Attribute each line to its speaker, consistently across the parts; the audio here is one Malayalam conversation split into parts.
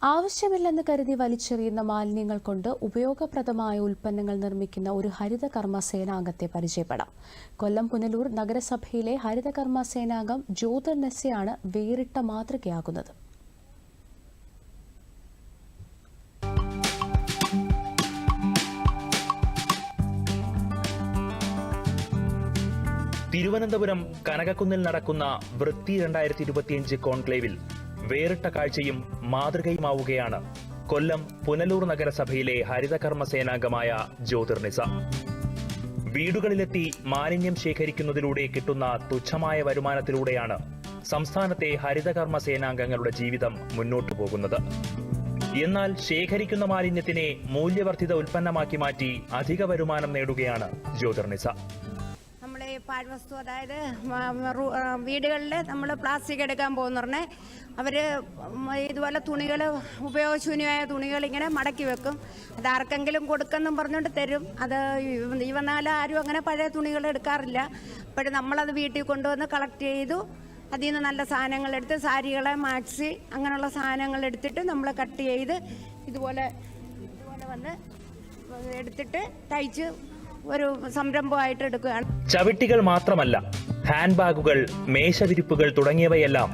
Speaker 1: ആവശ്യമില്ലെന്ന് കരുതി വലിച്ചെറിയുന്ന മാലിന്യങ്ങൾ കൊണ്ട് ഉപയോഗപ്രദമായ ഉൽപ്പന്നങ്ങൾ നിർമ്മിക്കുന്ന ഒരു ഹരിതകർമ്മ സേനാംഗത്തെ പരിചയപ്പെടാം. കൊല്ലം പുനലൂർ നഗരസഭയിലെ ഹരിതകർമ്മ സേനാംഗം ജ്യോതിർനിസയാണ് വേറിട്ട മാതൃകയാകുന്നത്.
Speaker 2: തിരുവനന്തപുരം കനകക്കുന്നിൽ നടക്കുന്ന വൃത്തി 2025 കോൺക്ലേവിൽ വേറിട്ട കാഴ്ചയും മാതൃകയുമാവുകയാണ് കൊല്ലം പുനലൂർ നഗരസഭയിലെ ഹരിതകർമ്മ സേനാംഗമായ ജ്യോതിർനിസ. വീടുകളിലെത്തി മാലിന്യം ശേഖരിക്കുന്നതിലൂടെ കിട്ടുന്ന തുച്ഛമായ വരുമാനത്തിലൂടെയാണ് സംസ്ഥാനത്തെ ഹരിതകർമ്മ സേനാംഗങ്ങളുടെ ജീവിതം മുന്നോട്ടു പോകുന്നത്. എന്നാൽ ശേഖരിക്കുന്ന മാലിന്യത്തിനെ മൂല്യവർദ്ധിത ഉൽപ്പന്നമാക്കി മാറ്റി അധിക വരുമാനം നേടുകയാണ് ജ്യോതിർനിസ.
Speaker 3: പാഴ്വസ്തു, അതായത് വീടുകളിൽ നമ്മൾ പ്ലാസ്റ്റിക് എടുക്കാൻ പോകുന്ന അവർ ഇതുപോലെ തുണികൾ, ഉപയോഗശൂന്യമായ തുണികൾ ഇങ്ങനെ മടക്കി വെക്കും. അത് ആർക്കെങ്കിലും കൊടുക്കെന്നും പറഞ്ഞുകൊണ്ട് തരും. അത് വന്നാലും ആരും അങ്ങനെ പഴയ തുണികൾ എടുക്കാറില്ല. അപ്പോഴും നമ്മളത് വീട്ടിൽ കൊണ്ടുവന്ന് കളക്ട് ചെയ്തു അതിൽ നിന്ന് നല്ല സാധനങ്ങൾ എടുത്ത്, സാരികളെ, മാക്സി അങ്ങനെയുള്ള സാധനങ്ങൾ എടുത്തിട്ട് നമ്മൾ കട്ട് ചെയ്ത് ഇതുപോലെ വന്ന് എടുത്തിട്ട് തയ്ച്ച് ഒരു സംരംഭമായിട്ട് എടുക്കുകയാണ്.
Speaker 2: ചവിട്ടികൾ മാത്രമല്ല, ഹാൻഡ് ബാഗുകൾ, മേശവിരിപ്പുകൾ തുടങ്ങിയവയെല്ലാം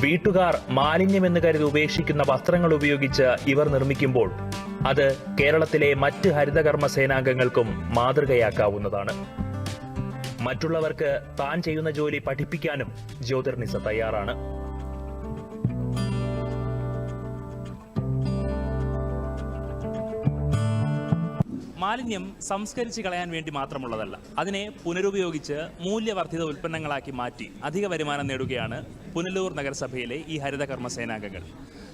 Speaker 2: വീട്ടുകാർ മാലിന്യമെന്ന് കരുതി ഉപേക്ഷിക്കുന്ന വസ്ത്രങ്ങൾ ഉപയോഗിച്ച് ഇവർ നിർമ്മിക്കുമ്പോൾ അത് കേരളത്തിലെ മറ്റ് ഹരിതകർമ്മ സേനാംഗങ്ങൾക്കും മാതൃകയാക്കാവുന്നതാണ്. മറ്റുള്ളവർക്ക് താൻ ചെയ്യുന്ന ജോലി പഠിപ്പിക്കാനും ജ്യോതിർനിസ തയ്യാറാണ്.
Speaker 4: മാലിന്യം സംസ്കരിച്ച് കളയാൻ വേണ്ടി മാത്രമുള്ളതല്ല, അതിനെ പുനരുപയോഗിച്ച് മൂല്യവർദ്ധിത ഉൽപ്പന്നങ്ങളാക്കി മാറ്റി അധിക വരുമാനം നേടുകയാണ് പുനലൂർ നഗരസഭയിലെ ഈ ഹരിതകർമ്മ സേനാംഗങ്ങൾ.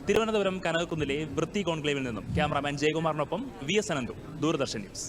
Speaker 4: തിരുവനന്തപുരം കനകക്കുന്നിലെ വൃത്തി കോൺക്ലേവിൽ നിന്നും ക്യാമറാമാൻ ജയകുമാറിനൊപ്പം VS അനന്തു, ദൂരദർശൻ ന്യൂസ്.